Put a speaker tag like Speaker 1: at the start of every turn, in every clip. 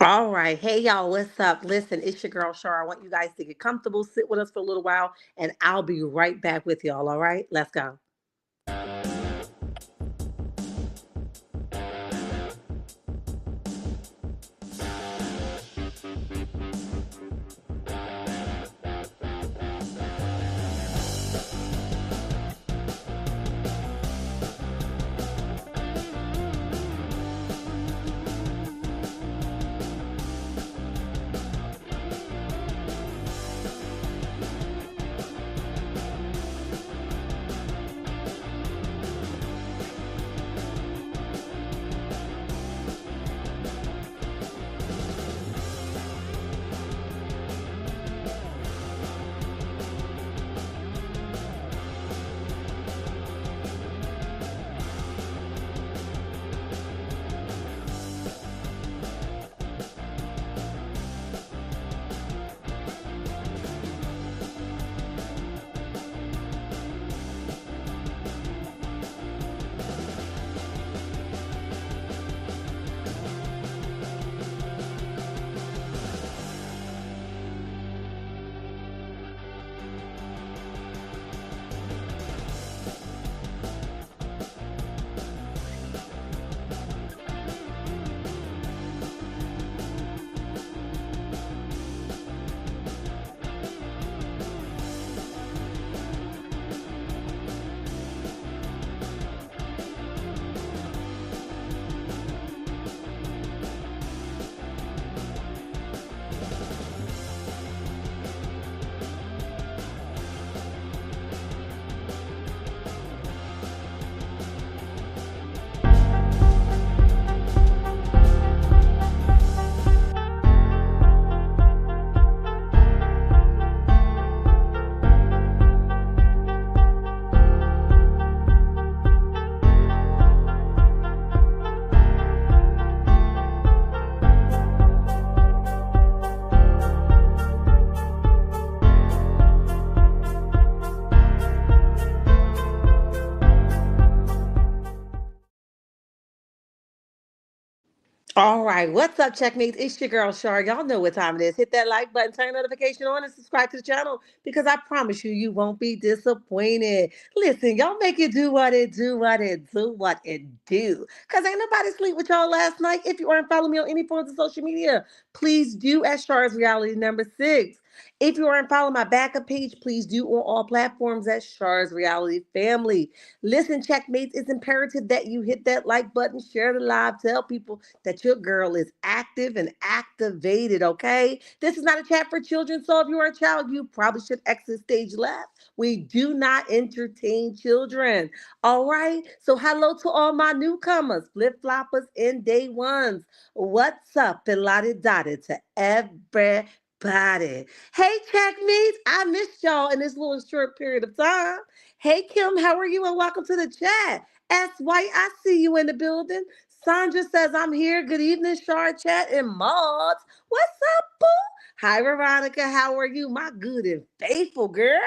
Speaker 1: All right. Hey, y'all, what's up? Listen, it's your girl, Shar. I want you guys to get comfortable, sit with us for a little while, and I'll be right back with y'all. All right. Let's go. All right, what's up, checkmates? It's your girl Shar. Y'all know what time it is. Hit that like button, turn notification on, and subscribe to the channel because I promise you, you won't be disappointed. Listen, y'all make it do what it do, what it do, what it do. Cause ain't nobody sleep with y'all last night. If you aren't following me on any forms of social media, please do at Shar's Reality number 6. If you aren't following my backup page, please do on all platforms at Shar's Reality Family. Listen, checkmates, it's imperative that you hit that like button, share the live, tell people that your girl is active and activated, okay? This is not a chat for children, so if you are a child, you probably should exit stage left. We do not entertain children, all right? So, hello to all my newcomers, flip floppers, and day ones. What's up, and lottie dotted to everybody? Hey, checkmates, I missed y'all in this little short period of time. Hey, Kim, how are you? And welcome to the chat. S. White, I see you in the building. Sandra says, I'm here. Good evening, Shar Chat and Mods. What's up, boo? Hi, Veronica. How are you? My good and faithful girl.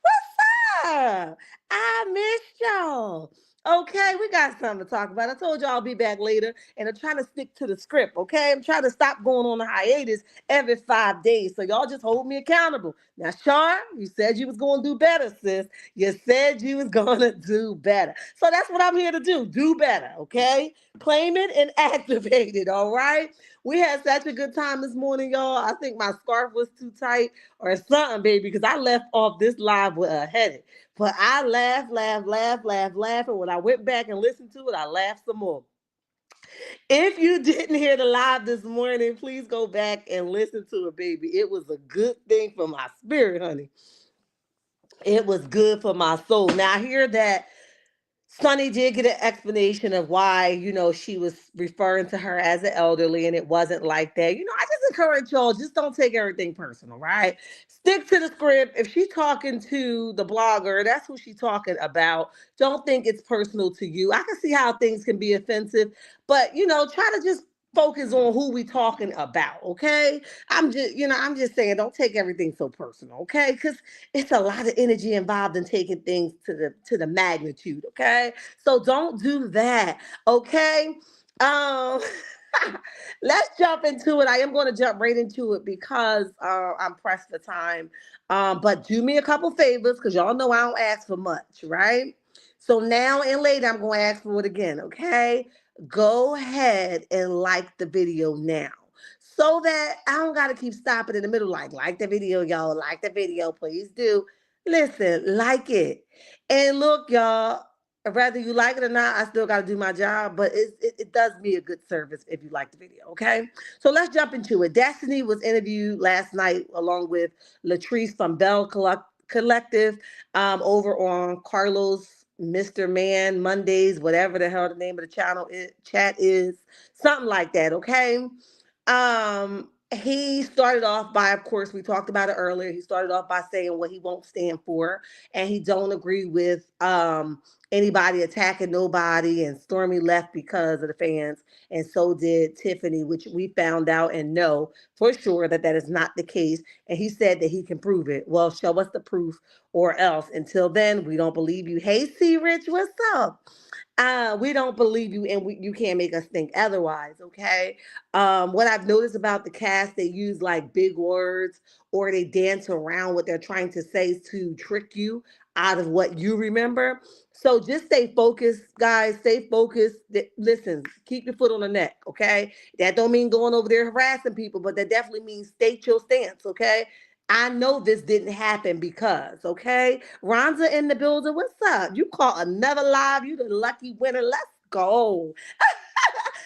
Speaker 1: What's up? I missed y'all. Okay, we got something to talk about. I told y'all I'll be back later, and I'm trying to stick to the script, okay? I'm trying to stop going on a hiatus every 5 days, so y'all just hold me accountable. Now, Shar, you said you was going to do better, sis. You said you was going to do better. So that's what I'm here to do better, okay? Claim it and activate it, all right? We had such a good time this morning, y'all. I think my scarf was too tight or something, baby, because I left off this live with a headache. But I laughed. And when I went back and listened to it, I laughed some more. If you didn't hear the live this morning, please go back and listen to it, baby. It was a good thing for my spirit, honey. It was good for my soul. Now, I hear that Sonny did get an explanation of why, she was referring to her as an elderly and it wasn't like that. I just encourage y'all, just don't take everything personal, right? Stick to the script. If she's talking to the blogger, that's who she's talking about. Don't think it's personal to you. I can see how things can be offensive, but, try to just focus on who we talking about, okay? I'm just saying, don't take everything so personal, okay? Because it's a lot of energy involved in taking things to the magnitude, okay? So don't do that, okay? Um Let's jump into it. I am going to jump right into it because I'm pressed for time. But do me a couple favors because y'all know I don't ask for much, right? So now and later, I'm going to ask for it again, okay? Go ahead and like the video now so that I don't got to keep stopping in the middle, like the video, y'all, like the video, please do. Listen, like it. And look, y'all, whether you like it or not, I still got to do my job, but it does me a good service if you like the video, okay? So let's jump into it. Destiny was interviewed last night along with Latrice from Collective over on Carlos Mr. Man Mondays, whatever the hell the name of the channel is, chat is, something like that, okay? He started off by, of course, we talked about it earlier. He started off by saying what he won't stand for, and he don't agree with anybody attacking nobody. And Stormy left because of the fans, and so did Tiffany, which we found out and know for sure that that is not the case. And he said that he can prove it. Well, show us the proof, or else. Until then, we don't believe you. Hey, C. Rich, what's up? We don't believe you, and you can't make us think otherwise. Okay. What I've noticed about the cast, they use like big words or they dance around what they're trying to say to trick you out of what you remember. So just stay focused, guys. Stay focused. Listen, keep your foot on the neck, okay? That don't mean going over there harassing people, but that definitely means state your stance, okay? I know this didn't happen because, okay? Ronza in the building, what's up? You caught another live. You the lucky winner. Let's go.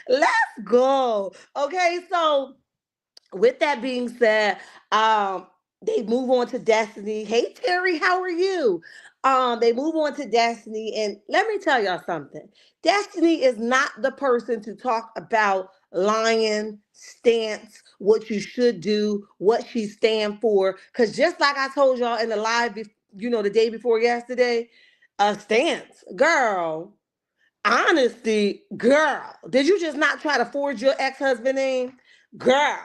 Speaker 1: Let's go. Okay, so with that being said, um, they move on to Destiny. Hey Terry, how are you? They move on to Destiny, and let me tell y'all something. Destiny is not the person to talk about lying, stance, what you should do, what she stand for. Because just like I told y'all in the live, the day before yesterday, a stance, girl. Honesty, girl. Did you just not try to forge your ex-husband name? Girl.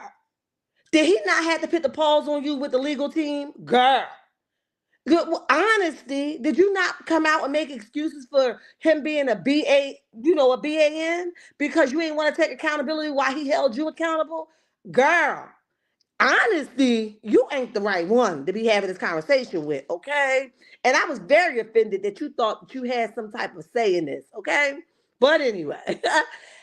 Speaker 1: Did he not have to put the pause on you with the legal team? Girl. Good honesty. Did you not come out and make excuses for him being a BA, a BAN? Because you ain't want to take accountability while he held you accountable? Girl. Honesty, you ain't the right one to be having this conversation with, okay? And I was very offended that you thought that you had some type of say in this, okay? But anyway,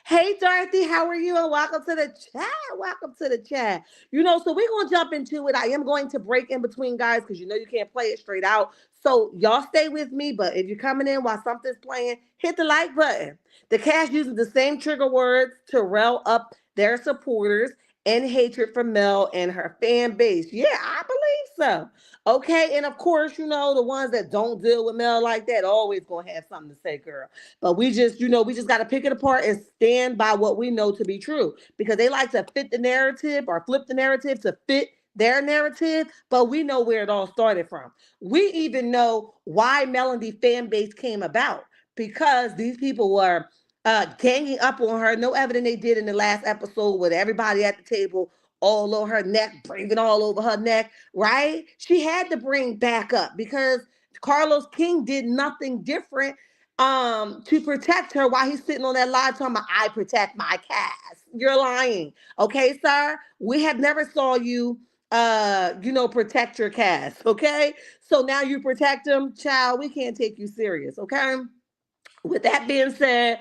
Speaker 1: hey Dorothy, how are you? And welcome to the chat. Welcome to the chat. So we're gonna jump into it. I am going to break in between guys because you can't play it straight out. So y'all stay with me, but if you're coming in while something's playing, hit the like button. The cast uses the same trigger words to rail up their supporters and hatred for Mel and her fan base. Yeah, I believe so. Okay, and of course, the ones that don't deal with Mel like that always gonna have something to say, girl. But we just gotta pick it apart and stand by what we know to be true. Because they like to fit the narrative or flip the narrative to fit their narrative, but we know where it all started from. We even know why Melody fan base came about because these people were ganging up on her. No evidence they did in the last episode with everybody at the table all over her neck, breathing all over her neck, right? She had to bring back up because Carlos King did nothing different to protect her while he's sitting on that live talking about, I protect my cast. You're lying. Okay, sir? We have never saw you protect your cast. Okay? So now you protect them, child. We can't take you serious. Okay? With that being said,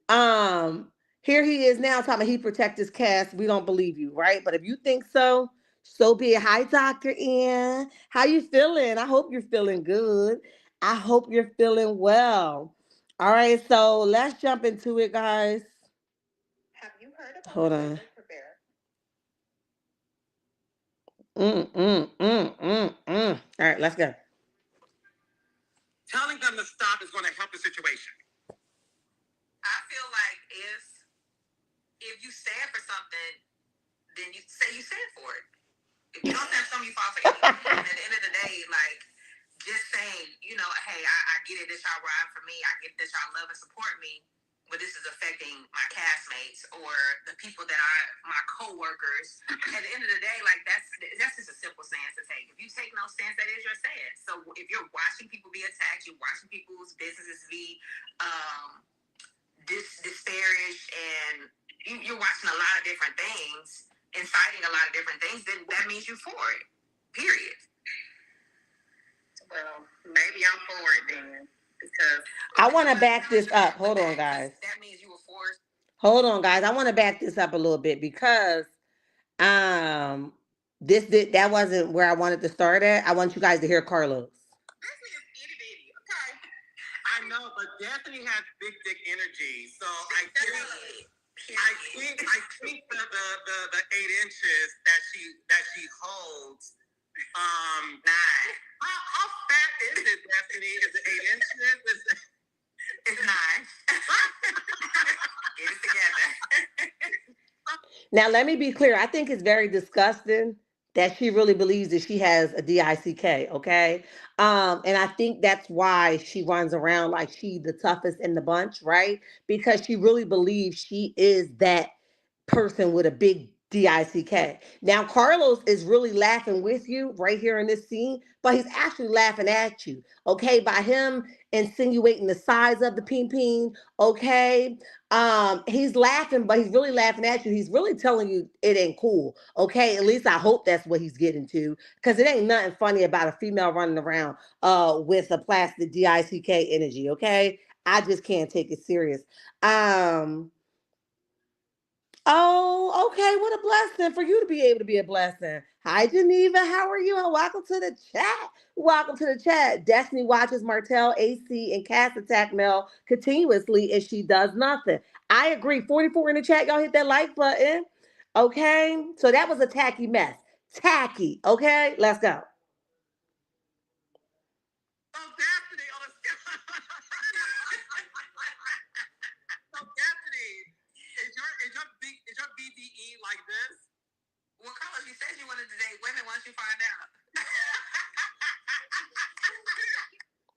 Speaker 1: um, here he is now talking about he protect his cast. We don't believe you, right? But if you think so, so be it. Hi, Dr. Ian. How you feeling? I hope you're feeling good. I hope you're feeling well. All right, so let's jump into it, guys. Have you heard about Hold on. All right, let's go. Telling them to stop is going to help the situation. I feel like if you stand for something, then you say you stand for it. If you don't stand for something, you fall for anything. And at the end of the day, like, just saying, hey, I get it, this y'all ride for me, I get this y'all love and support me, but this is affecting my castmates or the people that are my co-workers. At the end of the day, like, that's just a simple stance to take. If you take no stance, that is your stance. So if you're watching people be attacked, you're watching people's businesses be disparaged and
Speaker 2: you're watching a lot of different things, inciting a lot of different things, then that means you for it. Period. Well, maybe I'm for it then. Because
Speaker 1: I want to back this up. Hold on, guys.
Speaker 2: That means you were forced.
Speaker 1: Hold on, guys. I want to back this up a little bit because um that wasn't where I wanted to start at. I want you guys to hear Carlos.
Speaker 3: I know, but Destiny has big dick energy, so I think the 8 inches that she holds. Nine. How fat is it, Destiny? Is it 8 inches?
Speaker 2: It's nine. Get it together.
Speaker 1: Now, let me be clear. I think it's very disgusting that she really believes that she has a DICK, okay? And I think that's why she runs around like she the toughest in the bunch, right? Because she really believes she is that person with a big DICK. Now, Carlos is really laughing with you right here in this scene, but he's actually laughing at you, okay? By him insinuating the size of the peen peen, okay? He's laughing, but he's really laughing at you. He's really telling you it ain't cool, okay? At least I hope that's what he's getting to, because it ain't nothing funny about a female running around with a plastic DICK energy, okay? I just can't take it serious. Um, Oh, okay. What a blessing for you to be able to be a blessing. Hi, Geneva. How are you? And welcome to the chat. Welcome to the chat. Destiny watches Martell, AC, and Cass attack Mel continuously, and she does nothing. I agree. 44 in the chat. Y'all hit that like button. Okay. So that was a tacky mess. Tacky. Okay. Let's go.
Speaker 3: Oh, Destiny. Oh, so Destiny, is your BDE like this?
Speaker 2: Well, Carlos, you said you wanted to date women. Why don't you find out?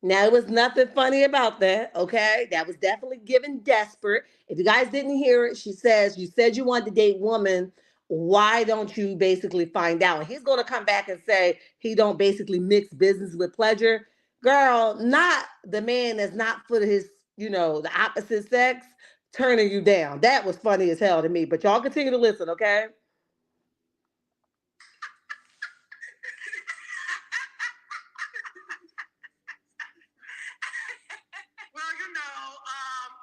Speaker 1: Now, it was nothing funny about that, okay? That was definitely given desperate. If you guys didn't hear it, she says, you said you wanted to date woman. Why don't you basically find out? And he's going to come back and say he don't basically mix business with pleasure. Girl, not the man that's not for his, the opposite sex turning you down. That was funny as hell to me. But y'all continue to listen, okay?
Speaker 3: Well,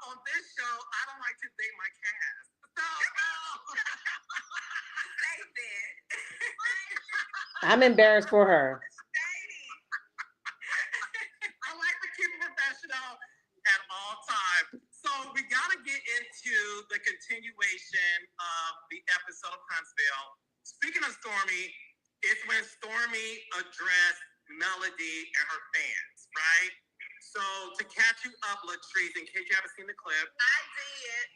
Speaker 3: on this show, I don't like to date my cast. So,
Speaker 1: I'm embarrassed for her.
Speaker 3: I like to keep it professional at all times. So we got to get into the continuation of the episode of Huntsville. Speaking of Stormy, it's when Stormy addressed Melody and her fans, right? So to catch you up, Latrice, in case you haven't seen the clip.
Speaker 2: I did.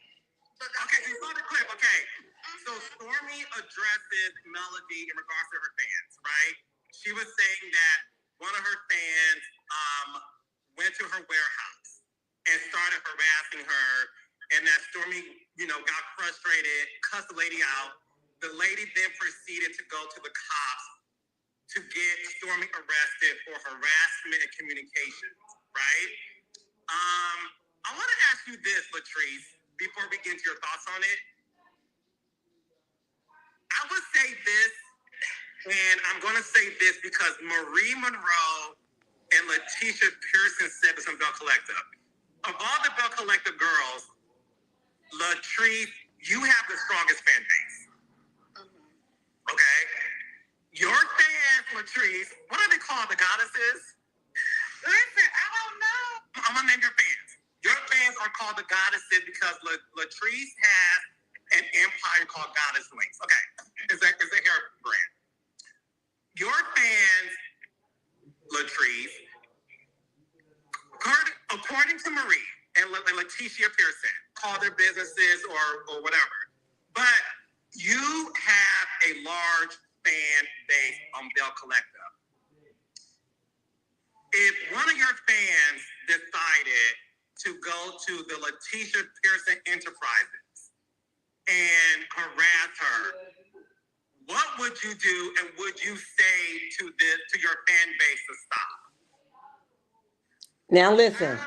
Speaker 3: Okay, you saw the clip. Okay. So Stormy addresses Melody in regards to her fans, right? She was saying that one of her fans went to her warehouse and started harassing her, and that Stormy, got frustrated, cussed the lady out. The lady then proceeded to go to the cops to get Stormy arrested for harassment and communications, right? I want to ask you this, Latrice, before we get into your thoughts on it. I would say this, and I'm going to say this because Marie Monroe and Letitia Pearson said this on Bell Collective. Of all the Bell Collective girls, Latrice, you have the strongest fan base. Okay? Your fans, Latrice, what are they called? The goddesses? Listen, I don't know. I'm going to name your fans. Your fans are called the goddesses because Latrice has an empire called Goddess Wings. Okay. It's a hair brand. Your fans, Latrice, according to Marie and Letitia Pearson, call their businesses or whatever. But you have a large fan base on Bell Collective. If one of your fans decided to go to the Letitia Pearson Enterprises and harass her, what would you do, and would you say to your fan base to stop?
Speaker 1: Now listen.
Speaker 2: Okay.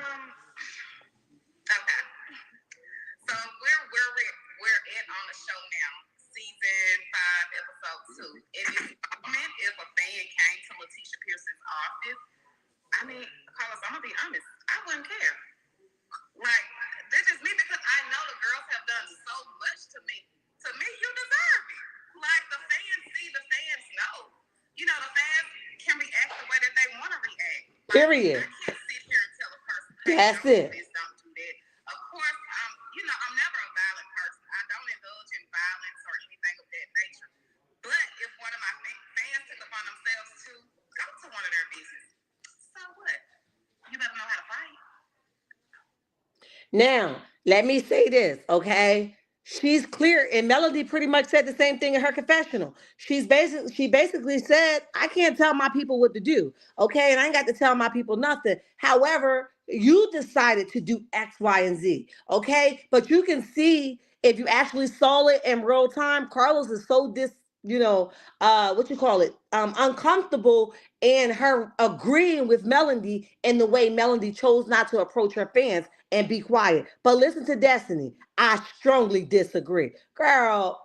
Speaker 2: So we're in office. I mean, Carlos, I'm gonna be honest. I wouldn't care. Like, that's just me because I know the girls have done so much to me. To me, you deserve it. Like, the fans see, the fans know. You know, the fans can react the way that they want to react.
Speaker 1: Period.
Speaker 2: I can't sit here and tell a person, hey,
Speaker 1: That's
Speaker 2: don't
Speaker 1: it.
Speaker 2: do this, don't do that. Of course, you know, I'm never a violent person. I don't indulge in violence or anything of that nature. But if one of my fans took upon themselves to go to one of their business, so what? You better know how to fight.
Speaker 1: Now, let me say this, okay? She's clear, and Melody pretty much said the same thing in her confessional. She basically said, I can't tell my people what to do, okay? And I ain't got to tell my people nothing. However, you decided to do X, Y, and Z, okay? But you can see if you actually saw it in real time, Carlos is so what you call it, uncomfortable in her agreeing with Melody in the way Melody chose not to approach her fans and be quiet. But listen to Destiny. I strongly disagree. Girl.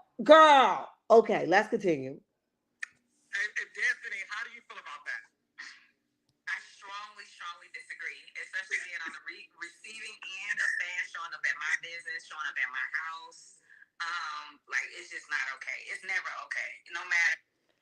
Speaker 1: Okay, let's continue.
Speaker 3: And Destiny, how do you feel about that?
Speaker 2: I strongly disagree, especially being on the receiving end of fans showing up at my business, showing up at my house. Like, it's just not okay. It's never okay. No matter.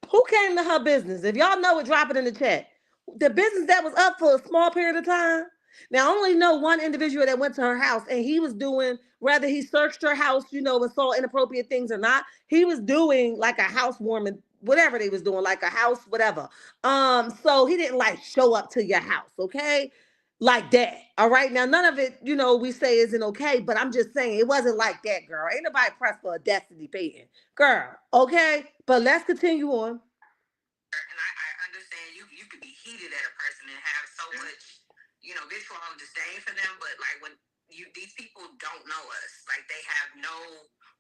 Speaker 1: Who came to her business? If y'all know it, drop it in the chat. The business that was up for a small period of time. Now, I only know one individual that went to her house, and he was doing, whether he searched her house, and saw inappropriate things or not, he was doing like a housewarming, whatever they was doing, like a house, whatever. So he didn't like show up to your house, okay? Like that. All right. Now, none of it, we say isn't okay, but I'm just saying it wasn't like that, girl. Ain't nobody pressed for a Destiny Payton. Girl, okay? But let's continue on.
Speaker 2: And I understand you could be heated at a person and have so much, vitriol and disdain for them, but like when these people don't know us, like they have no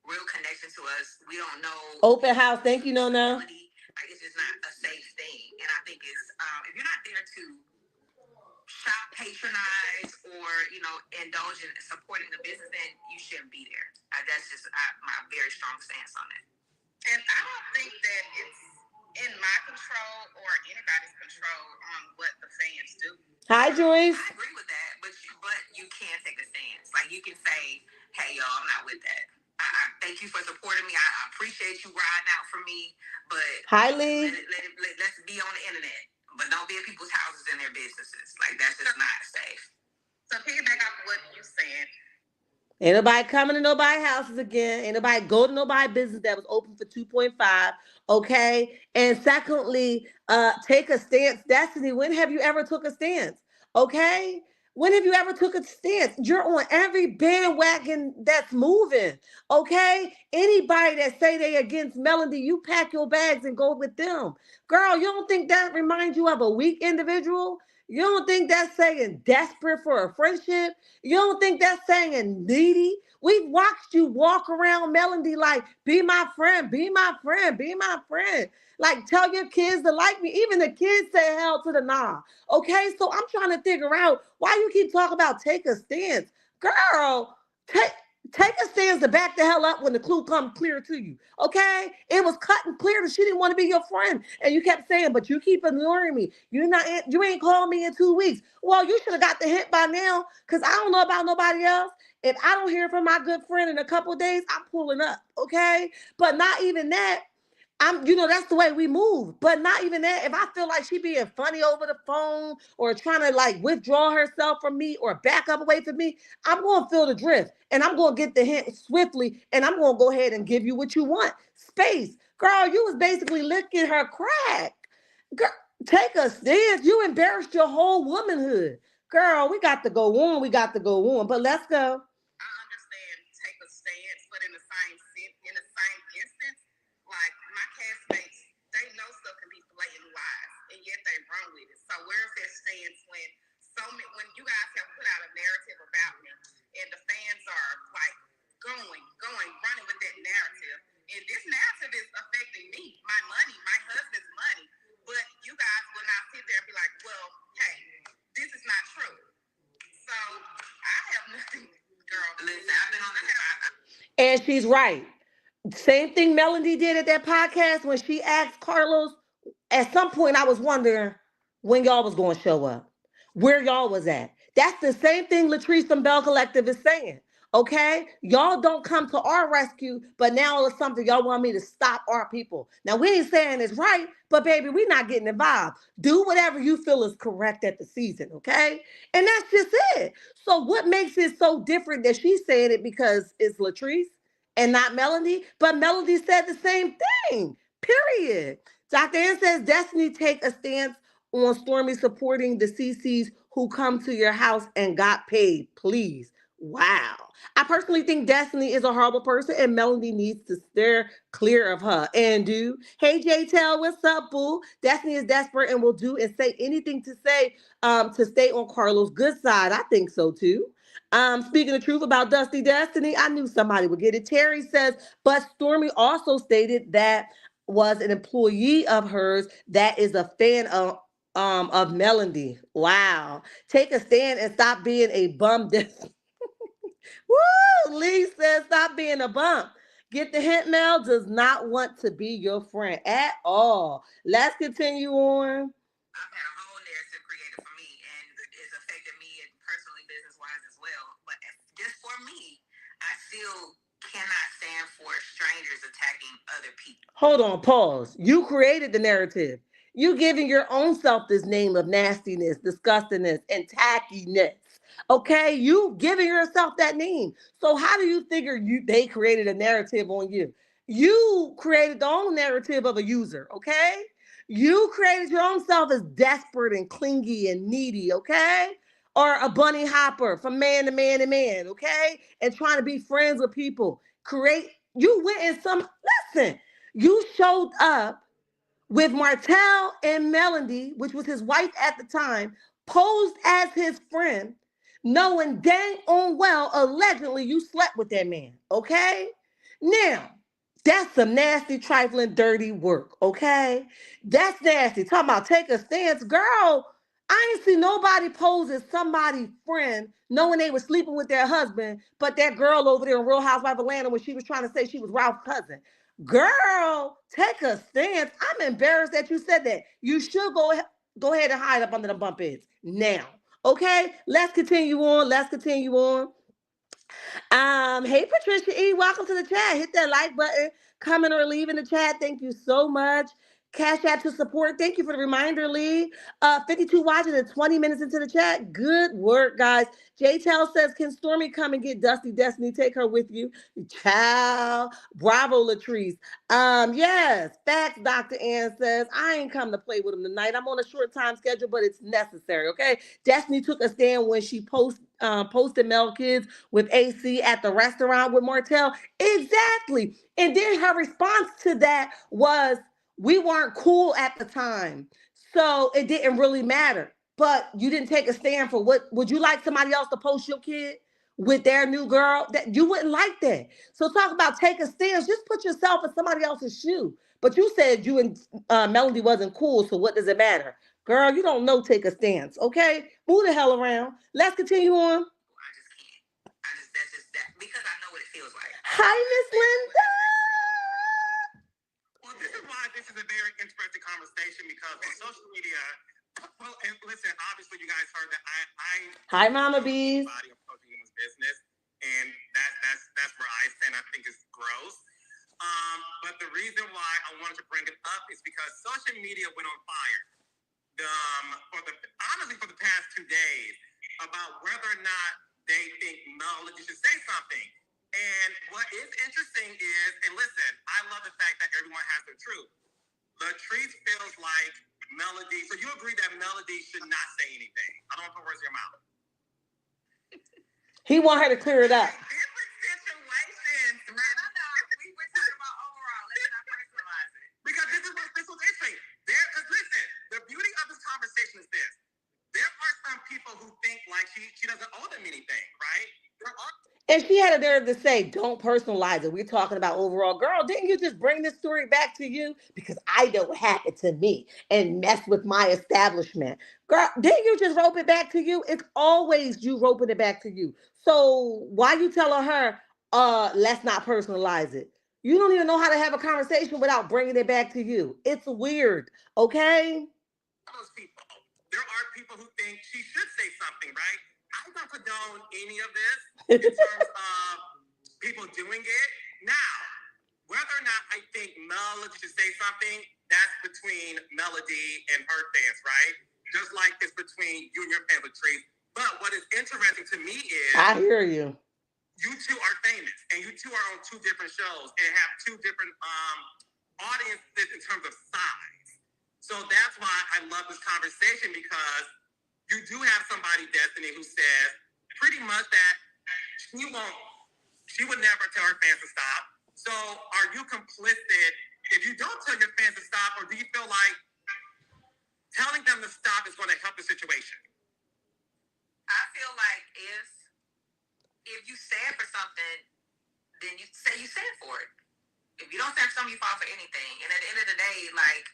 Speaker 2: real connection to us. We don't know.
Speaker 1: Open house, thank you, Nona.
Speaker 2: Like, it's just not a safe thing. And I think it's if you're not there to shop, patronize, or indulge in supporting the business, then you shouldn't be there. That's just my very strong stance on it. And I don't think that it's in my control or anybody's control on what the fans do.
Speaker 1: Hi, Joyce.
Speaker 2: I agree with that, but you can take a stance. Like, you can say, hey, y'all, I'm not with that. I thank you for supporting me. I appreciate you riding out for me, but
Speaker 1: hi, Lee.
Speaker 2: Let's be on the internet, but don't be at people's houses and their businesses. Like, that's just not safe. So piggyback off what you said.
Speaker 1: Ain't nobody coming to nobody's houses again. Ain't nobody go to nobody's business that was open for 2.5. Okay. And secondly, take a stance. Destiny, when have you ever took a stance? Okay. When have you ever took a stance? You're on every bandwagon that's moving. Okay. Anybody that say they against Melody, you pack your bags and go with them. Girl, you don't think that reminds you of a weak individual? You don't think that's saying desperate for a friendship? You don't think that's saying needy? We've watched you walk around Melody like, be my friend, be my friend, be my friend. Like, tell your kids to like me. Even the kids say hell to the nah. Okay, so I'm trying to figure out why you keep talking about take a stance. Girl, take a stance to back the hell up when the clue comes clear to you. Okay? It was cut and clear that she didn't want to be your friend. And you kept saying, but you keep ignoring me. You ain't called me in 2 weeks. Well, you should have got the hint by now, because I don't know about nobody else. If I don't hear from my good friend in a couple of days, I'm pulling up. Okay? But not even that. That's the way we move. But not even that. If I feel like she being funny over the phone or trying to like withdraw herself from me or back up away from me, I'm going to feel the drift and I'm going to get the hint swiftly and I'm going to go ahead and give you what you want. Space. Girl, you was basically licking her crack. Girl, take a stance. You embarrassed your whole womanhood. Girl, we got to go on. We got to go on. But let's go.
Speaker 2: I understand take a stance, but in the same instance, like my castmates, they know stuff can be blatant lies, and yet they run with it. So where's that stance when you guys have put out a narrative about me, and the fans are like running with that narrative, and this narrative is affecting me, my money, my husband's money, but you guys will not sit there and be like, well, hey, this is not true. So I have nothing, girl. Listen, I've been on the
Speaker 1: and she's right. Same thing Melody did at that podcast when she asked Carlos. At some point, I was wondering, when y'all was going to show up, where y'all was at. That's the same thing Latrice from Bell Collective is saying. Okay, y'all don't come to our rescue, but now it's something y'all want me to stop our people. Now we ain't saying it's right, but baby, we not getting involved. Do whatever you feel is correct at the season, okay? And that's just it. So what makes it so different that she's saying it because it's Latrice and not Melody? But Melody said the same thing. Period. Dr. Ann says Destiny take a stance on Stormy supporting the CCs who come to your house and got paid. Please. Wow. I personally think Destiny is a horrible person and Melody needs to steer clear of her. And do. Hey J Tell, what's up, boo? Destiny is desperate and will do and say anything to stay on Carlos' good side. I think so too. Speaking the truth about Dusty Destiny, I knew somebody would get it. Terry says, but Stormy also stated that was an employee of hers that is a fan of Melody. Wow. Take a stand and stop being a bum. Woo! Lee says stop being a bum. Get the hint. Mel does not want to be your friend at all. Let's continue on.
Speaker 2: I've had a whole narrative created for me, and it's affected me and personally, business wise as well. But just for me, I still cannot stand for strangers attacking other people.
Speaker 1: Hold on, pause. You created the narrative. You giving your own self this name of nastiness, disgustingness, and tackiness. Okay, you giving yourself that name. So how do you figure they created a narrative on you? You created the own narrative of a user. Okay, you created your own self as desperate and clingy and needy. Okay, or a bunny hopper from man to man to man. Okay, and trying to be friends with people. Create. You went in some. Listen, you showed up with Martell and Melody, which was his wife at the time, posed as his friend, knowing dang on well, allegedly, you slept with that man. Okay? Now, that's some nasty, trifling, dirty work. Okay? That's nasty. Talking about take a stance. Girl, I ain't see nobody pose as somebody's friend, knowing they were sleeping with their husband, but that girl over there in Real Housewives of Atlanta when she was trying to say she was Ralph's cousin. Girl, take a stance. I'm embarrassed that you said that. You should go ahead and hide up under the bump beds now. Okay, let's continue on. Let's continue on. Hey Patricia E, welcome to the chat. Hit that like button, coming or leaving the chat. Thank you so much. Cash App to support. Thank you for the reminder, Lee. 52 watches and 20 minutes into the chat. Good work, guys. J Tell says, can Stormy come and get Dusty Destiny? Take her with you. Ciao. Bravo, Latrice. Yes, facts, Dr. Ann says. I ain't come to play with him tonight. I'm on a short time schedule, but it's necessary, okay? Destiny took a stand when she posted Mel Kids with AC at the restaurant with Martell. Exactly. And then her response to that was, we weren't cool at the time. So it didn't really matter. But you didn't take a stand for what would you like somebody else to post your kid with their new girl? That you wouldn't like that. So talk about take a stance. Just put yourself in somebody else's shoe. But you said you and Melody wasn't cool, so what does it matter? Girl, you don't know take a stance, okay? Move the hell around. Let's continue on.
Speaker 2: I just can't. That's just that because I know what it feels like.
Speaker 1: Hi, Miss Linda.
Speaker 3: Well, this is why this is a very interesting conversation because on social media, well, and listen, obviously you guys heard that I
Speaker 1: Hi, Mama Bees.
Speaker 3: Body of coaching women's business, and that's where I stand. I think it's gross. But the reason why I wanted to bring it up is because social media went on fire. Honestly for the past 2 days about whether or not they think Melody should say something. And what is interesting is, and listen, I love the fact that everyone has their truth. Latrice feels like Melody, so you agree that Melody should not say anything. I don't put words in your mouth.
Speaker 1: He want her to clear it up.
Speaker 2: Different situations. No. We were talking about overall. Let's not personalize it.
Speaker 3: Because this was interesting. Because listen, the beauty of this conversation is this. There are some people who think like she doesn't owe them anything, right? There are.
Speaker 1: And she had a nerve to say, don't personalize it. We're talking about overall. Girl, didn't you just bring this story back to you? Because I know what happened to me and mess with my establishment. Girl, didn't you just rope it back to you? It's always you roping it back to you. So why you telling her, let's not personalize it? You don't even know how to have a conversation without bringing it back to you. It's weird, okay?
Speaker 3: Those people she should say something, right? I don't condone any of this in terms of people doing it. Now, whether or not I think Melody should say something, that's between Melody and her fans, right? Just like it's between you and your fans, Latrice. But what is interesting to me is
Speaker 1: I hear you.
Speaker 3: You two are famous, and you two are on two different shows and have two different audiences in terms of size. So that's why I love this conversation, because you do have somebody, Destiny, who says pretty much that she would never tell her fans to stop. So are you complicit if you don't tell your fans to stop, or do you feel like telling them to stop is going to help the situation?
Speaker 2: I feel like if you stand for something, then you stand for it. If you don't stand for something, you fall for anything. And at the end of the day, like,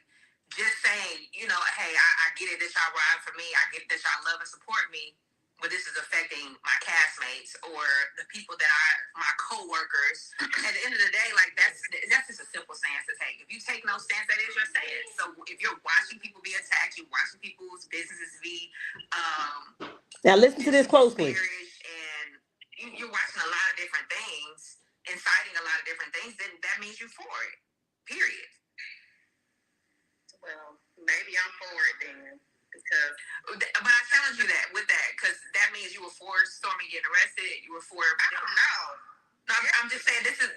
Speaker 2: just saying, hey, I get it that y'all ride for me. I get that y'all love and support me, but this is affecting my castmates or the people that my co-workers. At the end of the day, like, that's just a simple stance to take. If you take no stance, that is your stance. So if you're watching people be attacked, you're watching people's businesses be
Speaker 1: now listen to this closely.
Speaker 2: And you're watching a lot of different things, inciting a lot of different things, then that means you're for it. Period.
Speaker 3: Well, maybe I'm for it then.
Speaker 2: But I challenge you because that means you were for Stormy getting arrested. You were for. I don't know. No, I'm just saying this is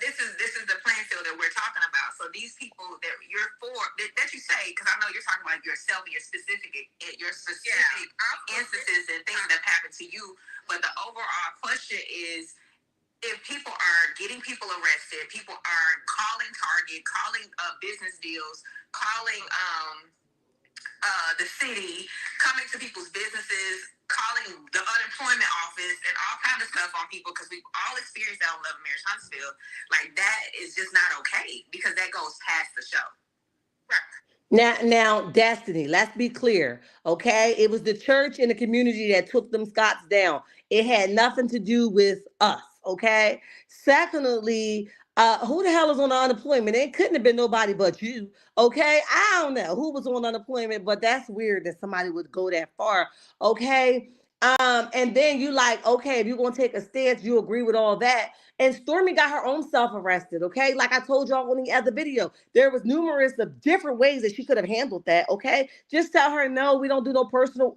Speaker 2: the playing field that we're talking about. So these people that you're for, that you say, because I know you're talking about yourself, your specific instances and things that happen to you. But the overall question is, if people are getting people arrested, people are calling Target, calling business deals, calling the city, coming to people's businesses, calling the unemployment office, and all kinds of stuff on people, because we've all experienced that on Love and Marriage Huntsville. Like, that is just not okay, because that goes past the show. Right.
Speaker 1: Now, Destiny, let's be clear, okay? It was the church and the community that took them Scots down. It had nothing to do with us, okay? Secondly, who the hell is on the unemployment? It couldn't have been nobody but you, okay? I don't know who was on unemployment, but that's weird that somebody would go that far, okay? And then you like, okay, if you're gonna take a stance, you agree with all that. And Stormy got her own self arrested, okay? Like I told y'all in the other video, there was numerous of different ways that she could have handled that, okay? Just tell her, no, we don't do no personal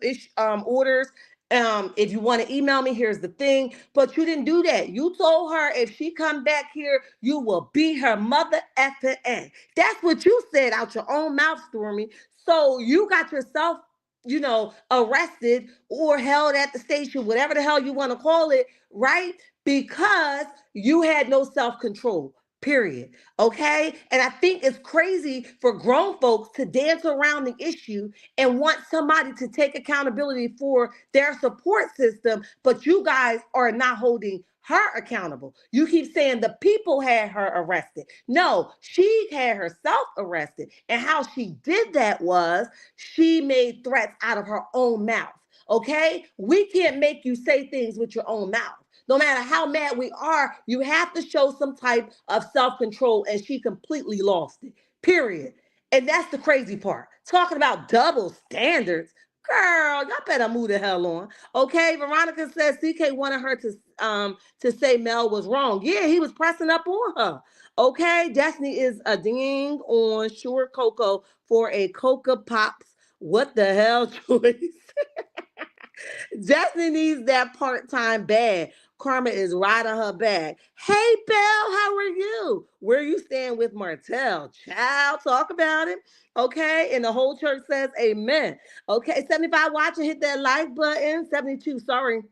Speaker 1: orders. If you want to email me, here's the thing. But you didn't do that. You told her if she come back here, you will be her mother effing A. That's what you said out your own mouth, Stormy. So you got yourself, arrested or held at the station, whatever the hell you want to call it, right? Because you had no self-control. Period. Okay. And I think it's crazy for grown folks to dance around the issue and want somebody to take accountability for their support system, but you guys are not holding her accountable. You keep saying the people had her arrested. No, she had herself arrested. And how she did that was she made threats out of her own mouth. Okay. We can't make you say things with your own mouth. No matter how mad we are, you have to show some type of self-control, and she completely lost it, period. And that's the crazy part. Talking about double standards, girl, y'all better move the hell on. Okay, Veronica says CK wanted her to say Mel was wrong. Yeah, he was pressing up on her. Okay, Destiny is a ding on Sure Cocoa for a Coca Pops. What the hell, Joyce? Destiny needs that part-time bag. Karma is right on her back. Hey, Belle, how are you? Where you stand with Martell? Child, talk about it. Okay, and the whole church says amen. Okay, 75 watching, hit that like button. 72, sorry.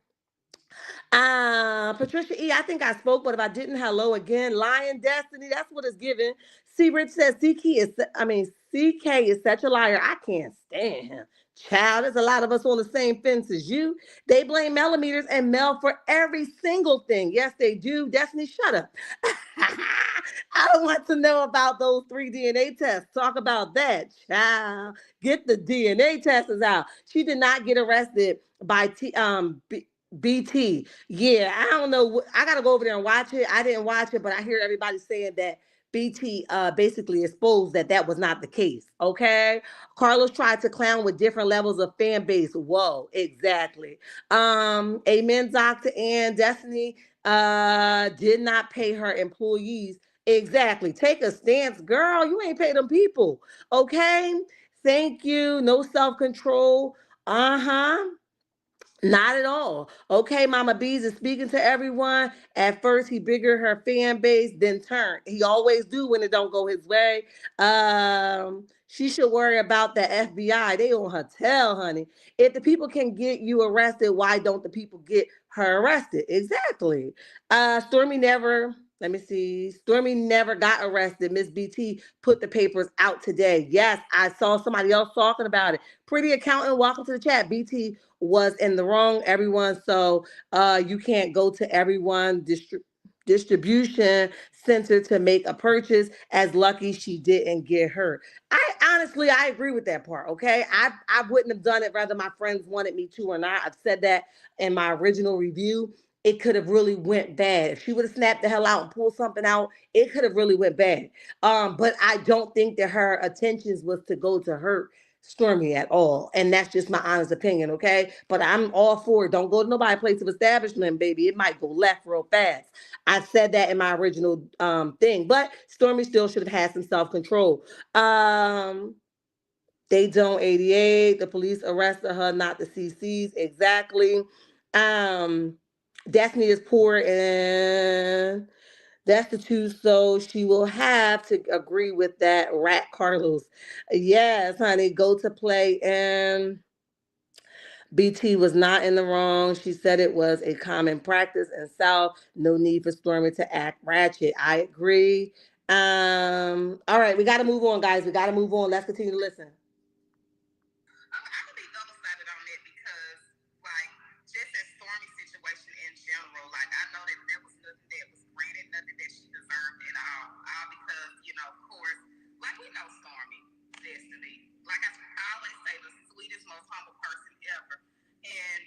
Speaker 1: Patricia E, I think I spoke, but if I didn't, hello again. Lion Destiny, that's what it's given. C Rich says CK is such a liar. I can't stand him. Child, there's a lot of us on the same fence as you. They blame Millimeters and Mel for every single thing. Yes, they do. Destiny, shut up. I don't want to know about those 3 DNA tests. Talk about that, child. Get the DNA tests out. She did not get arrested by BT. Yeah, I don't know. I got to go over there and watch it. I didn't watch it, but I hear everybody saying that BT basically exposed that that was not the case. Okay, Carlos tried to clown with different levels of fan base. Whoa, exactly. Amen, Dr. Ann. Destiny did not pay her employees. Exactly. Take a stance, girl. You ain't pay them people. Okay. Thank you. No self control. Uh huh. Not at all. Okay, Mama Bees is speaking to everyone. At first, he bigger her fan base, then turn. He always do when it don't go his way. She should worry about the FBI. They on her tail, honey. If the people can get you arrested, why don't the people get her arrested? Exactly. Stormy never. Let me see. Stormy never got arrested. Miss BT put the papers out today. Yes, I saw somebody else talking about it. Pretty accountant, welcome to the chat. BT was in the wrong, everyone. So you can't go to everyone distribution center to make a purchase. As lucky she didn't get hurt. I honestly, I agree with that part. Okay, I wouldn't have done it whether my friends wanted me to or not. I've said that in my original review. It could have really went bad if she would have snapped the hell out and pulled something out. It could have really went bad. But I don't think that her intentions was to go to hurt Stormy at all. And that's just my honest opinion, okay? But I'm all for it. Don't go to nobody's place of establishment, baby. It might go left real fast. I said that in my original thing. But Stormy still should have had some self-control. They don't 88. The police arrested her, not the CCs. Exactly. Um, Destiny is poor and destitute, so she will have to agree with that. Rat Carlos. Yes, honey, go to play. And BT was not in the wrong. She said it was a common practice in South. No need for Stormy to act ratchet. I agree. All right, we got to move on, guys. We got to move on. Let's continue to listen.
Speaker 2: I could be double sided on that because, like, just as Stormy's situation in general, like, I know that there was nothing that was granted, nothing that she deserved at all because, of course, like, we know Stormy, Destiny. Like, I always say, the sweetest, most humble person ever. And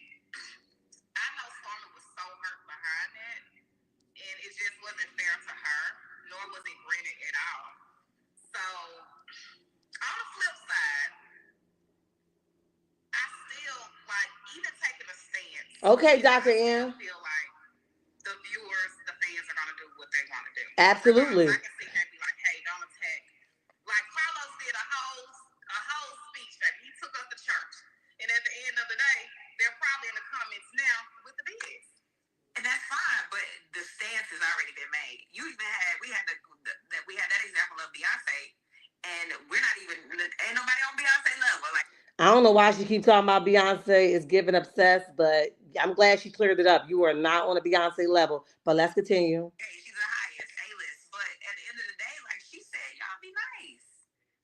Speaker 2: I know Stormy was so hurt behind that, and it just wasn't fair to her, nor was it granted at all. So, on the flip side, I still, like, even taking a stance.
Speaker 1: Okay, Dr.
Speaker 2: N.
Speaker 1: N.
Speaker 2: Feel like the viewers, the fans are going to do what they want to do.
Speaker 1: Absolutely.
Speaker 2: I can see that be like, hey, don't attack. Like, Carlos did a whole speech, baby. He took us to church. And at the end of the day, they're probably in the comments now with the bids. And that's fine, but the stance has already been made. We had that example of Beyonce, and we're not even, ain't nobody on Beyonce level. Like,
Speaker 1: I don't know why she keeps talking about Beyonce is giving obsessed, but I'm glad she cleared it up. You are not on a Beyonce level, but let's continue.
Speaker 2: Hey, she's the highest A-list, but at the end of the day, like she said, y'all be nice.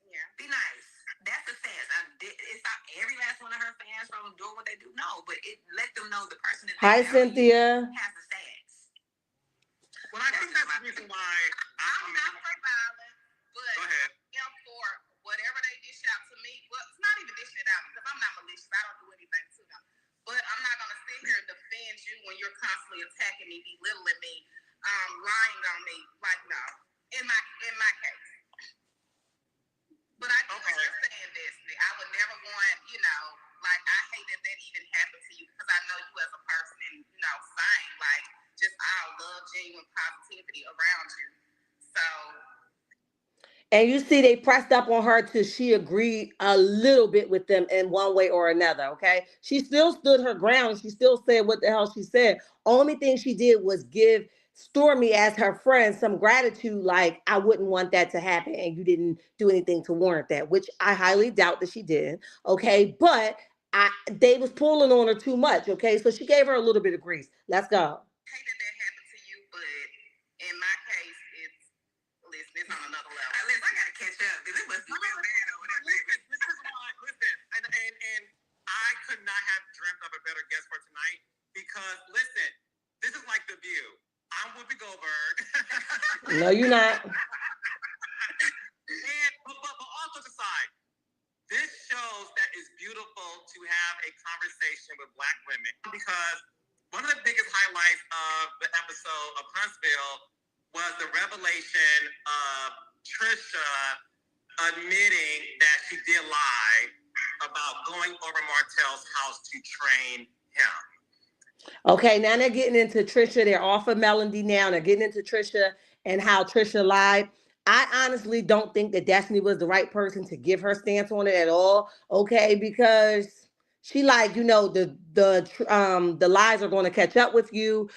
Speaker 2: Yeah, be nice. That's the stance. It's not every last one of her fans from doing what they do. No, but it let them know the person that
Speaker 1: Hi, Cynthia.
Speaker 2: Has the stance.
Speaker 3: Well, I think that's the reason why
Speaker 2: I'm not for violence, but
Speaker 3: go ahead.
Speaker 2: For whatever they dish out to me, well, it's not even dishing it out because I'm not malicious. I don't do anything to them. But I'm not going to sit here and defend you when you're constantly attacking me, belittling me, lying on me. Like, no, in my case. But I do understand this. I would never want, like, I hate that even happened to you because I know you as a person and, same, like, just all love, genuine positivity around you. So.
Speaker 1: And you see, they pressed up on her till she agreed a little bit with them in one way or another, okay? She still stood her ground. She still said what the hell she said. Only thing she did was give Stormy as her friend some gratitude, like, I wouldn't want that to happen, and you didn't do anything to warrant that, which I highly doubt that she did, okay? But they was pulling on her too much, okay? So she gave her a little bit of grace. Let's go.
Speaker 2: I hate that happened to you, but in my case, it's on another level. I gotta catch up because it must be real bad over there, baby.
Speaker 3: This is why, listen, and I could not have dreamt of a better guest for tonight because, listen, this is like The View. I'm Whoopi Goldberg.
Speaker 1: No, you're not.
Speaker 3: But also aside, this shows that it's beautiful to have a conversation with Black women because one of the biggest highlights of the episode of Huntsville was the revelation of Trisha admitting that she did lie about going over Martell's house to train him.
Speaker 1: Okay, now they're getting into Trisha. They're off of Melody now. They're getting into Trisha and how Trisha lied. I honestly don't think that Destiny was the right person to give her stance on it at all. Okay, because she like, the lies are going to catch up with you.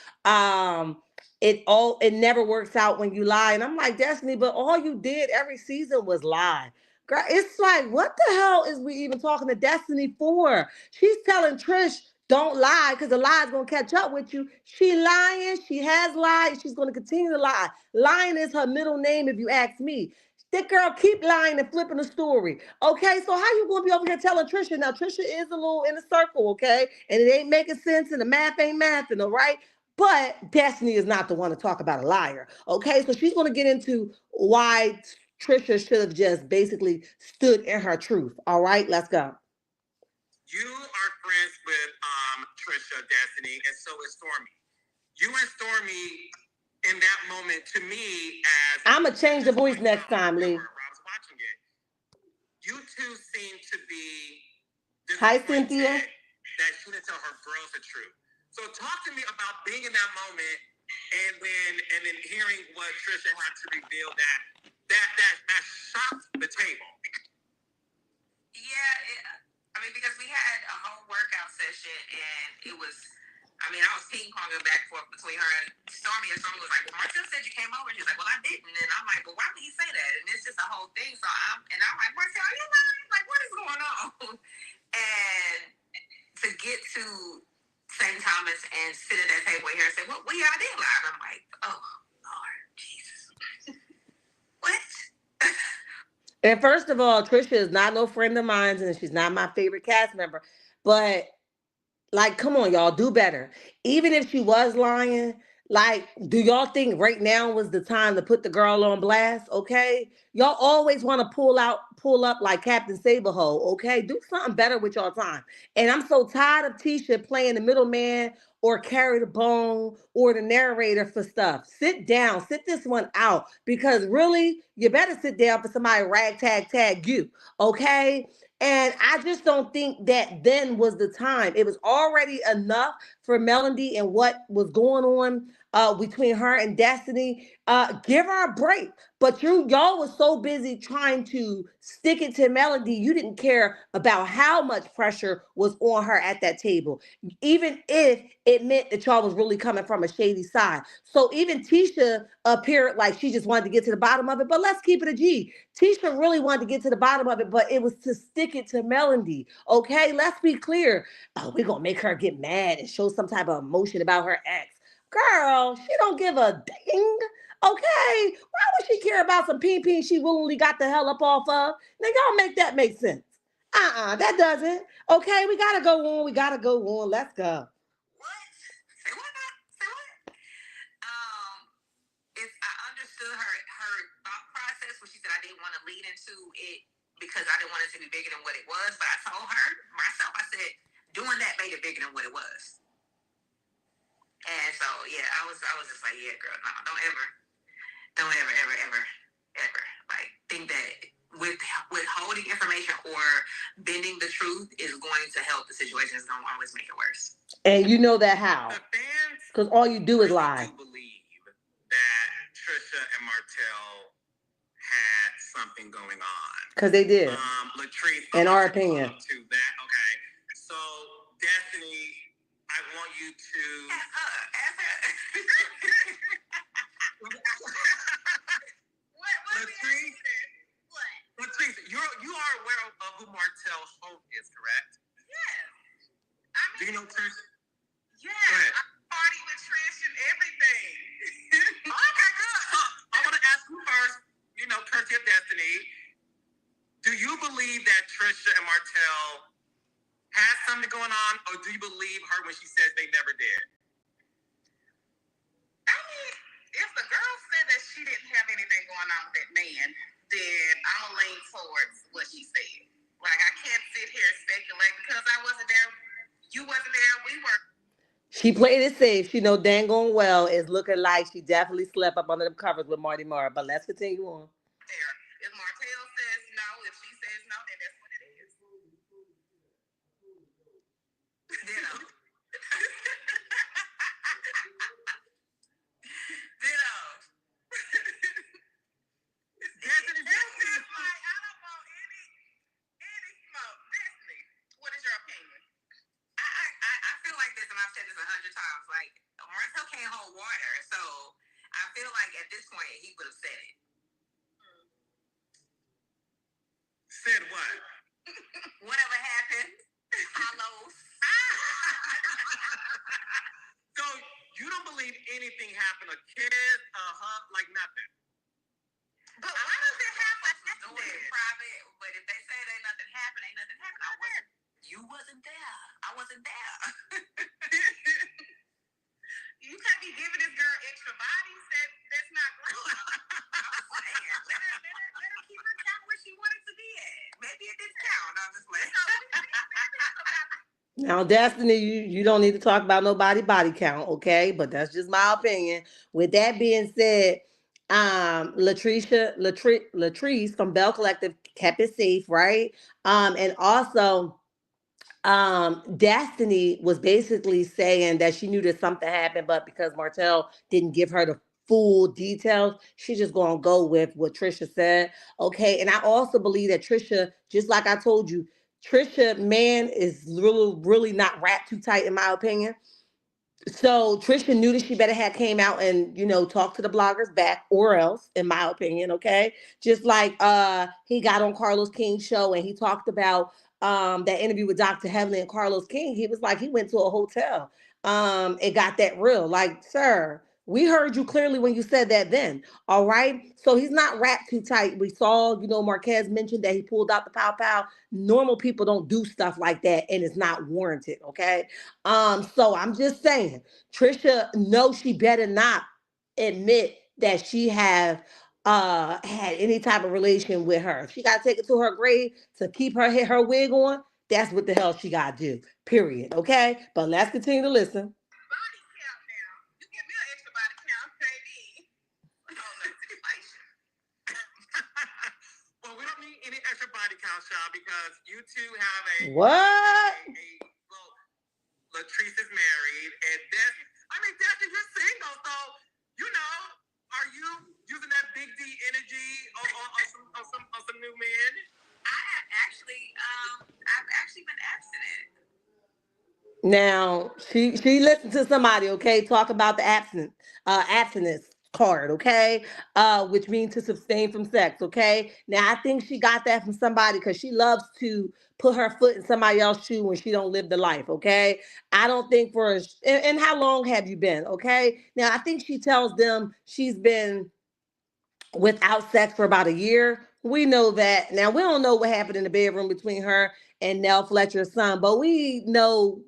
Speaker 1: It never works out when you lie. And I'm like, Destiny, but all you did every season was lie. Girl, it's like, what the hell is we even talking to Destiny for? She's telling Trish, don't lie because the lie is going to catch up with you. She lying. She has lied. She's going to continue to lie. Lying is her middle name, if you ask me. That girl keep lying and flipping the story. Okay, so how you going to be over here telling Trisha? Now, Trisha is a little in a circle, okay? And it ain't making sense and the math ain't mathing, all right? But Destiny is not the one to talk about a liar, okay? So she's going to get into why Trisha should have just basically stood in her truth. All right, let's go.
Speaker 3: You are friends with Trisha, Destiny, and so is Stormy. You and Stormy, in that moment, to me, as
Speaker 1: I'm gonna change the voice next time, Lee.
Speaker 3: I was watching it. You two seem to be
Speaker 1: Hi, Cynthia.
Speaker 3: That she didn't tell her girls the truth. So talk to me about being in that moment and then hearing what Trisha had to reveal that shocked the table.
Speaker 2: Yeah, because we had a whole workout session and it was, I was ping-ponging back and forth between her and Stormy, and Stormy was like, well, Martell said you came over. And she's like, well, I didn't. And I'm like, well, why would he say that? And it's just a whole thing. So I'm like, Martell, are you lying? Like, what is going on? And to get to St. Thomas and sit at that table with her and say, well, yeah, I did lie. And I'm like, oh, Lord, Jesus. What?
Speaker 1: And first of all, Trisha is not no friend of mine, and she's not my favorite cast member. But like, come on, y'all, do better. Even if she was lying, like, do y'all think right now was the time to put the girl on blast? Okay, y'all always want to pull up like Captain Saberho. Okay, do something better with y'all time. And I'm so tired of Tisha playing the middleman or carry the bone or the narrator for stuff. Sit down, sit this one out because really, you better sit down for somebody tag you. Okay. And I just don't think that then was the time. It was already enough for Melody and what was going on between her and Destiny. Give her a break. But y'all was so busy trying to stick it to Melody, you didn't care about how much pressure was on her at that table, even if it meant that y'all was really coming from a shady side. So even Tisha appeared like she just wanted to get to the bottom of it. But let's keep it a G. Tisha really wanted to get to the bottom of it, but it was to stick it to Melody. Okay, let's be clear. Oh, we're gonna make her get mad and show some type of emotion about her ex. Girl, she don't give a ding. Okay, why would she care about some peen she willingly got the hell up off of? Now y'all make that make sense. That doesn't. Okay, we gotta go on. We gotta go on. Let's go.
Speaker 2: What? Say what? Say what? If I understood her thought process when she said I didn't want to lead into it because I didn't want it to be bigger than what it was, but I told her myself, I said, doing that made it bigger than what it was. And so yeah, I was just like, yeah, girl, no, don't ever like think that withholding information or bending the truth is going to help the situation. It's going to always make it worse.
Speaker 1: And you know that how? Because all you do is lie.
Speaker 3: I believe that Trisha and Martell had something going on.
Speaker 1: Because they did.
Speaker 3: Latrica,
Speaker 1: in our opinion.
Speaker 3: To that, okay. So Destiny, I want you to
Speaker 2: Ask her.
Speaker 3: Latrice, you are aware of who Martell Holt is, correct?
Speaker 2: Yes.
Speaker 3: Do you know Trish?
Speaker 2: Yes. I party with Trish and everything.
Speaker 3: Okay, good. I want to ask you first, courtesy of Destiny, do you believe that Trisha and Martell had something going on, or do you believe her when she says they never did?
Speaker 2: If the girl said that she didn't have anything going on with that man, then I'm going to lean towards what she said. Like, I can't sit here and speculate because I wasn't there. You wasn't there. We were.
Speaker 1: She played it safe. She know dang on well it's looking like she definitely slept up under the covers with Marty Marr. But let's continue on.
Speaker 2: There. If Martell says no, if she says no, then that's what it is. Ditto. Ditto. Destiny, just like I don't want any smoke. Destiny, what is your opinion? I feel like this, and I've said this 100 times. Like Martell can't hold water, so I feel like at this point he would have said it.
Speaker 3: Said what?
Speaker 2: Whatever happened, hollows.
Speaker 3: So you don't believe anything happened? A kiss, like nothing.
Speaker 2: But why does it have to happen? Doing it private, but if they say it ain't nothing happened, ain't nothing happened. You wasn't there. I wasn't there. You can't be giving this girl extra bodies. That's not great. I'm saying, let her keep her count where she wanted to be at. Maybe it didn't count. I'm just like,
Speaker 1: Now, Destiny, you don't need to talk about nobody body count, okay? But that's just my opinion. With that being said, Latrice from Bell Collective kept it safe, right? And also Destiny was basically saying that she knew that something happened, but because Martell didn't give her the full details, she's just gonna go with what Trisha said. Okay. And I also believe that Trisha, just like I told you, Trisha, man, is really not wrapped too tight, in my opinion. So Trisha knew that she better have came out and talked to the bloggers back, or else, in my opinion, okay. Just like he got on Carlos King's show and he talked about that interview with Dr. Heavenly and Carlos King. He was like he went to a hotel. It got that real. Like, sir, we heard you clearly when you said that then. All right. So he's not wrapped too tight. We saw, Marquez mentioned that he pulled out the pow pow. Normal people don't do stuff like that and it's not warranted. Okay. So I'm just saying, Trisha knows she better not admit that she have had any type of relation with her. If she gotta take it to her grave to keep her wig on, that's what the hell she gotta do. Period. Okay? But let's continue to listen.
Speaker 2: body count now. You give me an extra body count, baby. Oh, that's inflation.
Speaker 3: Well, we don't need any extra body count, y'all, because you two have a
Speaker 1: What?
Speaker 3: well, Latrice is married, and Destiny, you're single, so are you using that big D energy on some new men?
Speaker 2: I've actually been abstinent.
Speaker 1: Now she listened to somebody, okay, talk about the abstinence card, okay, which means to abstain from sex, okay. Now I think she got that from somebody because she loves to put her foot in somebody else's shoe when she don't live the life, okay. I don't think and how long have you been, okay. Now I think she tells them she's been without sex for about a year. We know that. Now we don't know what happened in the bedroom between her and Nell Fletcher's son, but we know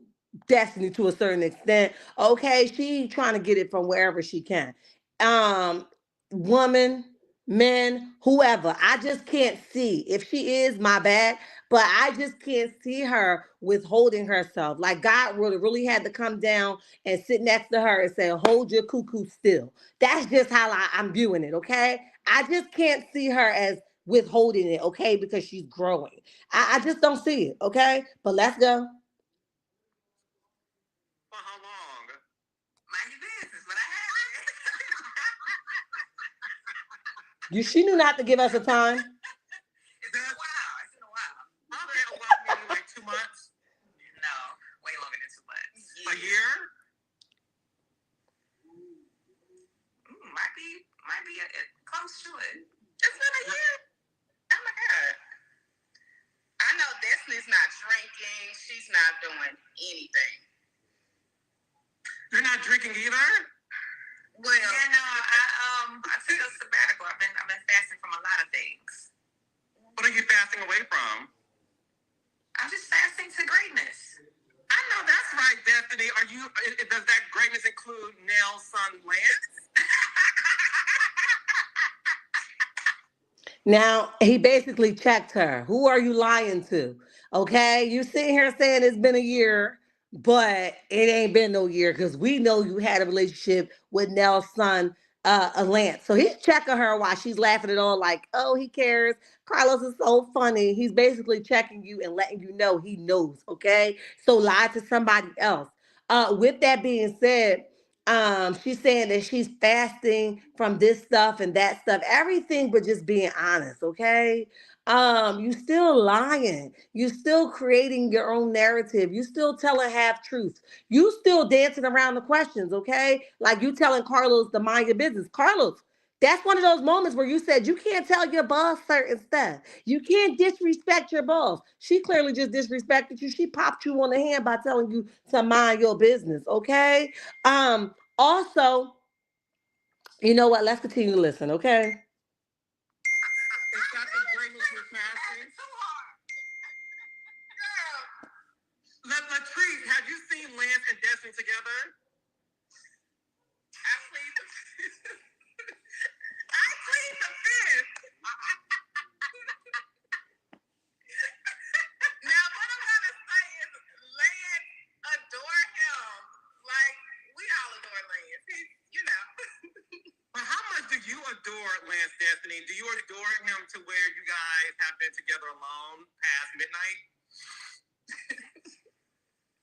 Speaker 1: Destiny to a certain extent. Okay, she trying to get it from wherever she can. Um, woman, men, whoever. I just can't see. If she is, my bad. But I just can't see her withholding herself. Like God really had to come down and sit next to her and say, "Hold your cuckoo still." That's just how I'm viewing it. Okay, I just can't see her as withholding it. Okay, because she's growing. I just don't see it. Okay, but let's go.
Speaker 3: For how long?
Speaker 2: Mind your business, but I have
Speaker 1: She knew not to give us a time.
Speaker 2: It's been a while.
Speaker 3: Okay, maybe like 2 months?
Speaker 2: No, way longer than 2 months.
Speaker 3: A year?
Speaker 2: Might be close to it. It's been a year. Oh my God. I know Destiny's not drinking. She's not doing anything.
Speaker 3: You're not drinking either?
Speaker 2: Well, yeah, no. I took a sabbatical. I've been fasting from a lot of things.
Speaker 3: What are you fasting away from?
Speaker 2: I'm just fasting to greatness.
Speaker 3: I know that's right, Destiny. Does that greatness include Nell's son Lance?
Speaker 1: Now, he basically checked her. Who are you lying to? Okay, you sitting here saying it's been a year. but it ain't been no year because we know you had a relationship with Nell's son, Lance. So he's checking her while she's laughing it all like, oh, he cares. Carlos is so funny. He's basically checking you and letting you know he knows, okay? So lie to somebody else. With that being said, she's saying that she's fasting from this stuff and that stuff, everything but just being honest, okay? You still lying. You still creating your own narrative. You still telling half truths. You still dancing around the questions, okay? Like you telling Carlos to mind your business. Carlos, that's one of those moments where you said you can't tell your boss certain stuff. You can't disrespect your boss. She clearly just disrespected you. She popped you on the hand by telling you to mind your business, okay? Also, you know what? Let's continue to listen, okay?
Speaker 3: Is that the greatness you're passing? Latrice, have you seen Lance and Destiny together?
Speaker 2: I plead the I plead the fifth. Now, what I'm gonna say is, Lance adore him. Like we all adore Lance. He's.
Speaker 3: But how much do you adore Lance, Destiny? Do you adore him to where you guys have been together alone past midnight?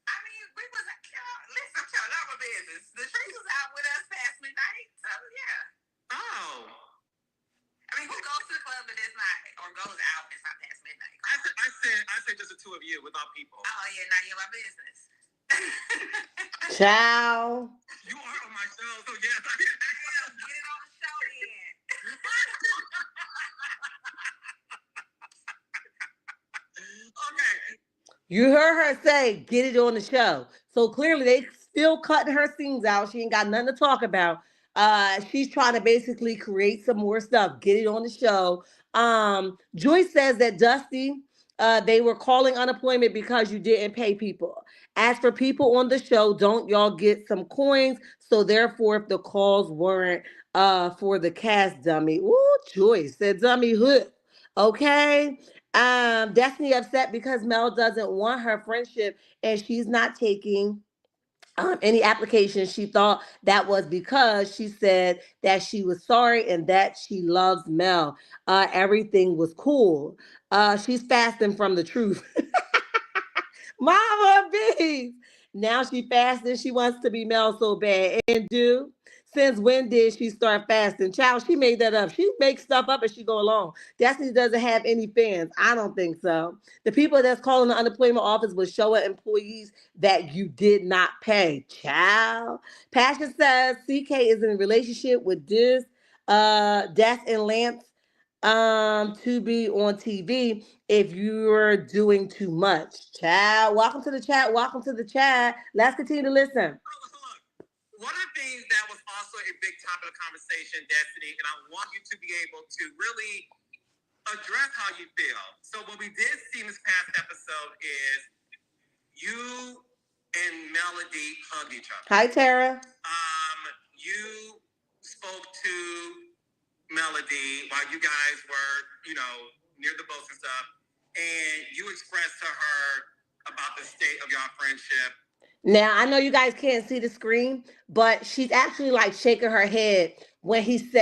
Speaker 2: I mean, we was listen, y'all know my business. The tree was out with us past midnight, so yeah.
Speaker 3: Oh.
Speaker 2: I mean, who goes to the club at this night or goes out and it's not past midnight?
Speaker 3: I said just the two of you without people.
Speaker 2: Oh yeah, now you're my business.
Speaker 1: Ciao.
Speaker 3: You are on my show, so yes.
Speaker 2: I am. Get it on the show then.
Speaker 3: Okay.
Speaker 1: You heard her say, get it on the show. So clearly they still cutting her scenes out. She ain't got nothing to talk about. She's trying to basically create some more stuff. Get it on the show. Joyce says that Dusty, they were calling unemployment because you didn't pay people. As for people on the show, don't y'all get some coins? So therefore, if the calls weren't for the cast dummy. Ooh, Joyce said dummy hood. Okay. Destiny upset because Mel doesn't want her friendship and she's not taking any application. She thought that was because she said that she was sorry and that she loves Mel. Everything was cool. She's fasting from the truth. Mama bees. Now she fasting. She wants to be Mel so bad. And do. Since when did she start fasting? Child, she made that up. She makes stuff up as she go along. Destiny doesn't have any fans. I don't think so. The people that's calling the unemployment office was showing employees that you did not pay. Child. Passion says CK is in a relationship with this, Des and Lance to be on TV if you're doing too much. Child, welcome to the chat. Welcome to the chat. Let's continue to listen.
Speaker 3: One of the things that was also a big topic of conversation, Destiny, and I want you to be able to really address how you feel. So what we did see in this past episode is you and Melody hugged each other.
Speaker 1: Hi, Tara.
Speaker 3: You spoke to Melody while you guys were, near the boats and stuff, and you expressed to her about the state of your friendship.
Speaker 1: Now, I know you guys can't see the screen, but she's actually like shaking her head when he's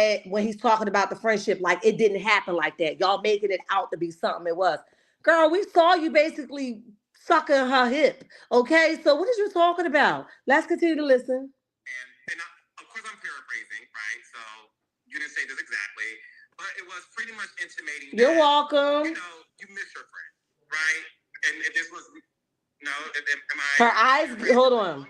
Speaker 1: talking about the friendship, like it didn't happen like that. Y'all making it out to be something it was. Girl, we saw you basically sucking her hip. Okay, so what is you talking about? Let's continue to listen.
Speaker 3: And of course, I'm paraphrasing, right? So you didn't say this exactly, but it was pretty much intimating.
Speaker 1: You're
Speaker 3: that,
Speaker 1: welcome.
Speaker 3: You miss your friend, right? And if this was no, am I?
Speaker 1: Her eyes. Hold on.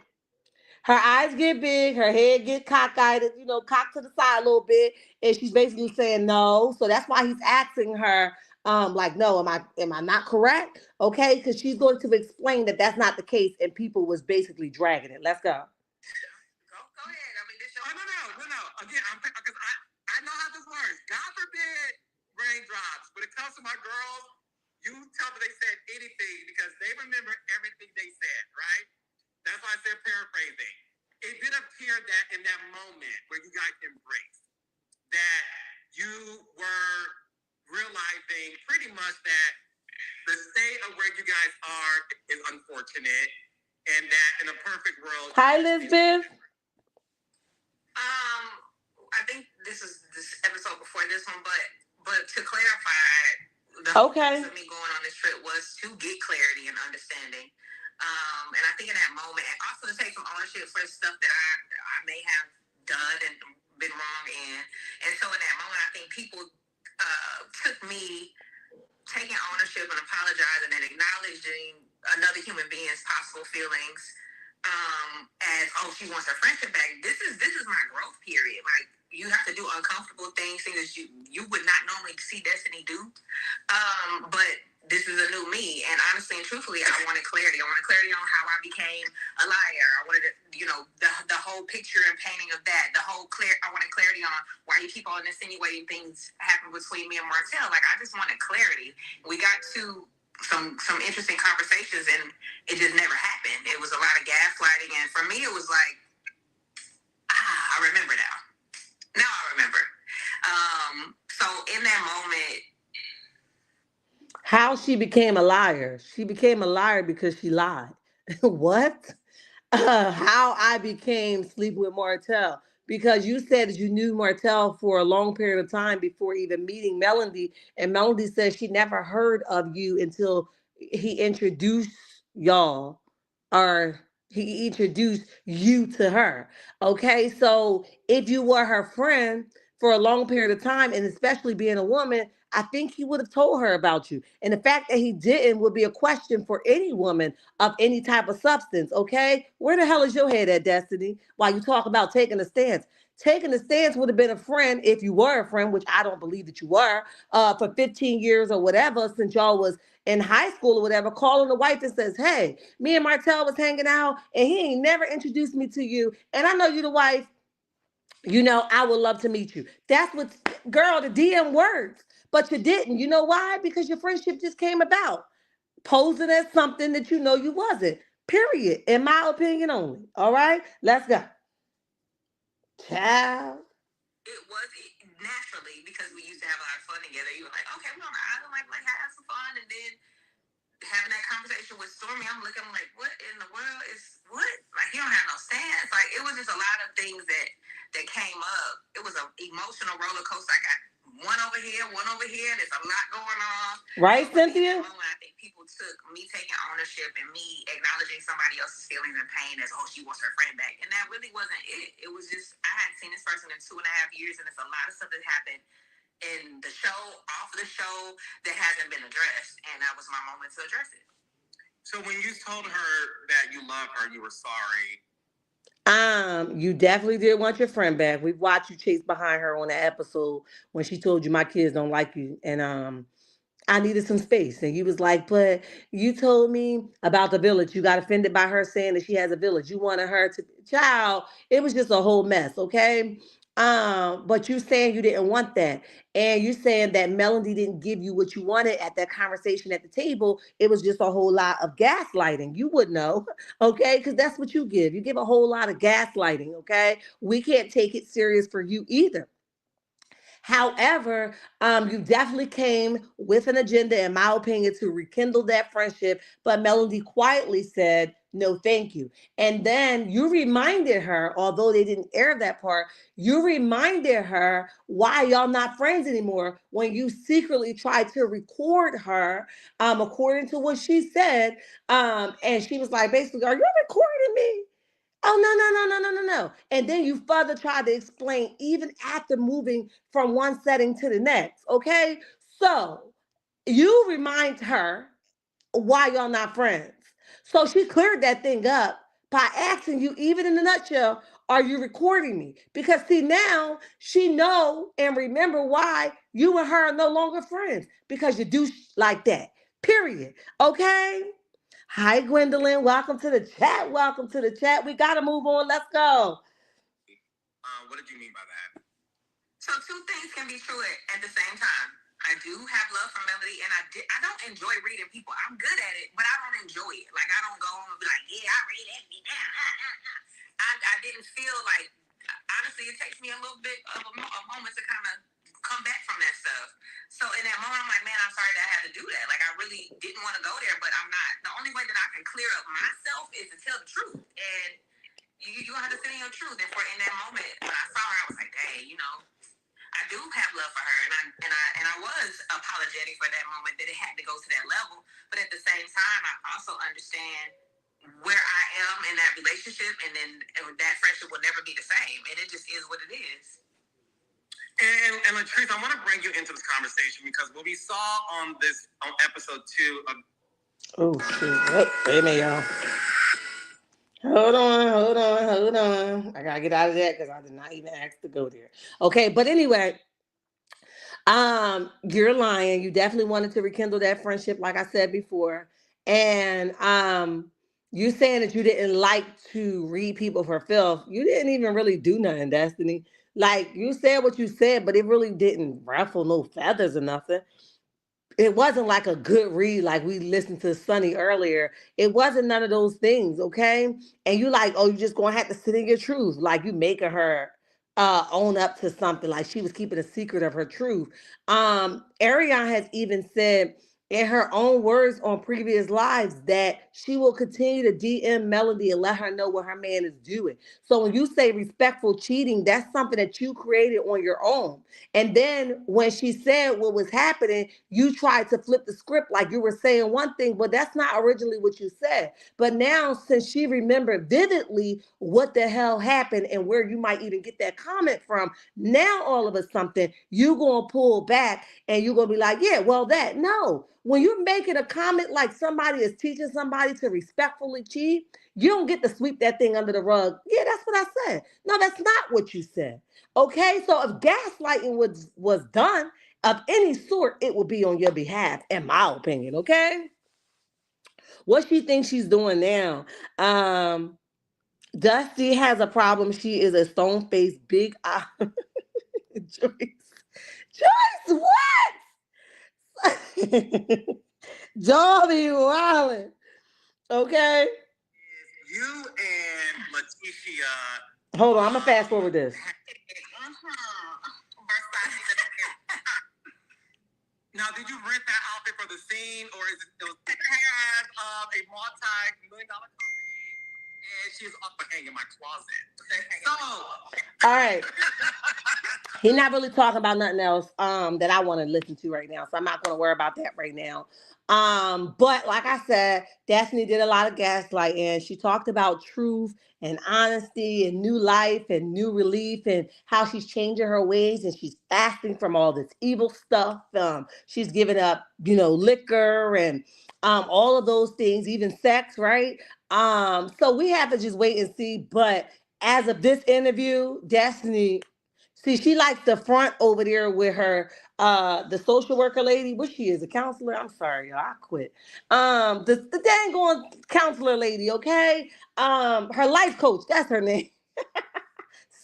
Speaker 1: Her eyes get big, her head get cockeyed, cocked to the side a little bit, and she's basically saying no. So that's why he's asking her, like, no, am I not correct? Okay, because she's going to explain that that's not the case, and people was basically dragging it. Let's go.
Speaker 2: Go ahead. I mean, this your.
Speaker 3: No. Again, because I know how this works. God forbid raindrops. When it comes to my girls, you tell them they said anything because they remember everything they said, right? That's why I said paraphrasing. It did appear that in that moment where you guys embraced, that you were realizing pretty much that the state of where you guys are is unfortunate. and that in a perfect world.
Speaker 1: Hi, Elizabeth.
Speaker 2: I think this is this episode before this one, but to clarify, the
Speaker 1: Okay.
Speaker 2: purpose of me going on this trip was to get clarity and understanding. And I think in that moment, and also to take some ownership for stuff that I may have done and been wrong in. And so in that moment, I think people took me taking ownership and apologizing and acknowledging another human being's possible feelings as, oh, she wants her friendship back. This is my growth period. Like, you have to do uncomfortable things that you would not normally see Destiny do. But this is a new me, and honestly and truthfully, I wanted clarity. I wanted clarity on how I became a liar. I wanted, the whole picture and painting of that. I wanted clarity on why you keep on insinuating things happen between me and Martell. Like, I just wanted clarity. We got to some interesting conversations, and it just never happened. It was a lot of gaslighting, and for me, it was like, I remember now. Now I remember. So in that moment,
Speaker 1: How she became a liar. She became a liar because she lied. What? How I became sleeping with Martell. Because you said that you knew Martell for a long period of time before even meeting Melody. And Melody says she never heard of you until he introduced y'all, or he introduced you to her. Okay, so if you were her friend for a long period of time, and especially being a woman, I think he would have told her about you. And the fact that he didn't would be a question for any woman of any type of substance, okay? Where the hell is your head at, Destiny? While you talk about taking a stance. Taking a stance would have been a friend if you were a friend, which I don't believe that you were, for 15 years or whatever, since y'all was in high school or whatever, calling the wife that says, hey, me and Martell was hanging out and he ain't never introduced me to you. And I know you the wife. I would love to meet you. That's what, girl, the DM words. But you didn't. You know why? Because your friendship just came about posing as something that you know you wasn't. Period. In my opinion only. All right? Let's go. Child.
Speaker 2: it was naturally, because we used to have a lot of fun together. You were like, okay, we're on the island, like have some fun, and then having that conversation with Stormy, I'm looking, I'm like, what in the world is what? Like, he don't have no stance. Like, it was just a lot of things that came up. It was an emotional roller coaster. I got one over here, and there's a lot going on.
Speaker 1: Right,
Speaker 2: So
Speaker 1: Cynthia?
Speaker 2: Moment, I think people took me taking ownership and me acknowledging somebody else's feelings and pain as, oh, she wants her friend back. And that really wasn't it. It was just, I hadn't seen this person in 2.5 years, and it's a lot of stuff that happened in the show, off the show, that hasn't been addressed, and that was my moment to address it.
Speaker 3: So when you told her that you love her, you were sorry.
Speaker 1: You definitely did want your friend back. We watched you chase behind her on that episode when she told you my kids don't like you, and I needed some space. And you was like, but you told me about the village. You got offended by her saying that she has a village. You wanted her to, child. It was just a whole mess, okay? But you saying you didn't want that. And you saying that Melody didn't give you what you wanted at that conversation at the table. It was just a whole lot of gaslighting. You would know, okay? Because that's what you give. You give a whole lot of gaslighting, okay? We can't take it serious for you either. However, you definitely came with an agenda, in my opinion, to rekindle that friendship. But Melody quietly said, no, thank you. And then you reminded her, although they didn't air that part, you reminded her why y'all not friends anymore when you secretly tried to record her, according to what she said. And she was like, basically, are you recording me? Oh, no, no, no, no, no, no, no. And then you further try to explain even after moving from one setting to the next. Okay. So you remind her why y'all not friends. So she cleared that thing up by asking you, even in a nutshell, are you recording me? Because see, now she know and remember why you and her are no longer friends, because you do like that. Period. Okay. Hi, Gwendolyn. Welcome to the chat. Welcome to the chat. We got to move on. Let's go.
Speaker 3: What did you mean by that?
Speaker 2: So two things can be true at the same time. I do have love for Melody, and I don't enjoy reading people. I'm good at it, but I don't enjoy it. Like, I don't go home and be like, yeah, I read every now. I didn't feel like, honestly, it takes me a little bit of a moment to kind of come back from that stuff. So in that moment, I'm like, man, I'm sorry that I had to do that. Like, I really didn't want to go there, but I'm not. The only only way that I can clear up myself is to tell the truth. And you have to sit in your truth. And in that moment, when I saw her, I was like, dang, I do have love for her, and I was apologetic for that moment that it had to go to that level. But at the same time, I also understand where I am in that relationship, and then that friendship will never be the same, and it just is what it is.
Speaker 3: And Latrice, I want to bring you into this conversation because what we saw on episode 2 of
Speaker 1: wait a minute, y'all. Hold on. I gotta get out of that because I did not even ask to go there. Okay, but anyway, you're lying. You definitely wanted to rekindle that friendship, like I said before. And you saying that you didn't like to read people for filth. You didn't even really do nothing, Destiny. Like you said what you said, but it really didn't ruffle no feathers or nothing. It wasn't like a good read like we listened to Sunny earlier. It wasn't none of those things, okay? And you like, oh, you just gonna have to sit in your truth. Like you making her own up to something, like she was keeping a secret of her truth. Ariane has even said in her own words on previous lives that she will continue to DM Melody and let her know what her man is doing. So when you say respectful cheating, that's something that you created on your own. And then when she said what was happening, you tried to flip the script like you were saying one thing, but that's not originally what you said. But now, since she remembered vividly what the hell happened and where you might even get that comment from, now all of a sudden you gonna pull back and you're gonna be like, yeah, well, that no. When you're making a comment like somebody is teaching somebody to respectfully cheat, you don't get to sweep that thing under the rug. Yeah, that's what I said. No, that's not what you said. Okay, so if gaslighting was done of any sort, it would be on your behalf, in my opinion. Okay, what she thinks she's doing now? Dusty has a problem. She is a stone faced big eye. Joyce, Joyce, what? John be wildin'. Okay.
Speaker 3: You and Leticia.
Speaker 1: Hold on, I'm gonna fast forward this.
Speaker 3: Now, did you rent that outfit for the scene, or is it was secondhand of a multi-million-dollar company, and she's up for hanging in my closet? So,
Speaker 1: all right. He's not really talking about nothing else that I want to listen to right now, so I'm not going to worry about that right now. But like I said, Destiny did a lot of gaslighting. She talked about truth and honesty and new life and new relief and how she's changing her ways and she's fasting from all this evil stuff. She's giving up, liquor and all of those things, even sex, right? So we have to just wait and see. But as of this interview, Destiny, see, she likes the front over there with her, the social worker lady. What she is, a counselor? I'm sorry, y'all. I quit. The dang on counselor lady, okay? Her life coach, that's her name.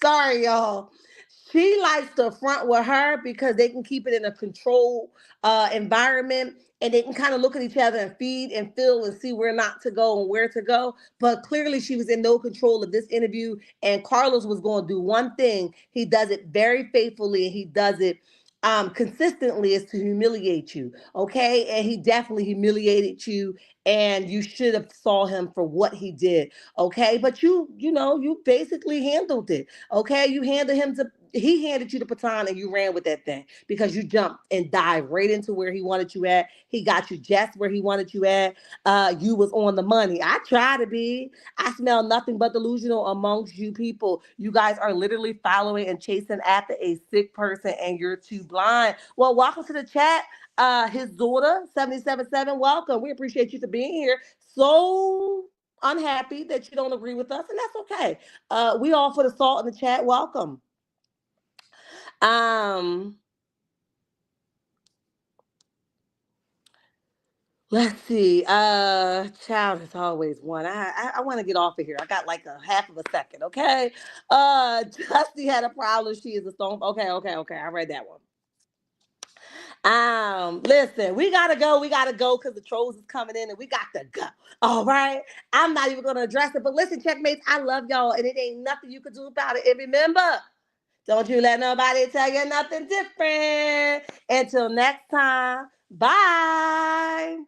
Speaker 1: Sorry, y'all. She likes to front with her because they can keep it in a controlled environment and they can kind of look at each other and feed and feel and see where not to go and where to go. But clearly, she was in no control of this interview. And Carlos was going to do one thing. He does it very faithfully and he does it consistently, is to humiliate you. Okay. And he definitely humiliated you. And you should have saw him for what he did. Okay. But you basically handled it. Okay, he handed you the baton and you ran with that thing because you jumped and dived right into where he wanted you at. He got you just where he wanted you at. You was on the money. I try to be. I smell nothing but delusional amongst you people. You guys are literally following and chasing after a sick person and you're too blind. Well, welcome to the chat. His daughter, 777, welcome. We appreciate you for being here. So unhappy that you don't agree with us, and that's okay. We all for the salt in the chat. Welcome. Um, let's see. Child is always one. I want to get off of here. I got like a half of a second. Okay. Dusty had a problem. She is a stone. Okay. I read that one. Listen, we gotta go. We gotta go because the trolls is coming in and we got to go. All right. I'm not even gonna address it. But listen, checkmates, I love y'all, and it ain't nothing you could do about it. And remember, don't you let nobody tell you nothing different. Until next time, bye.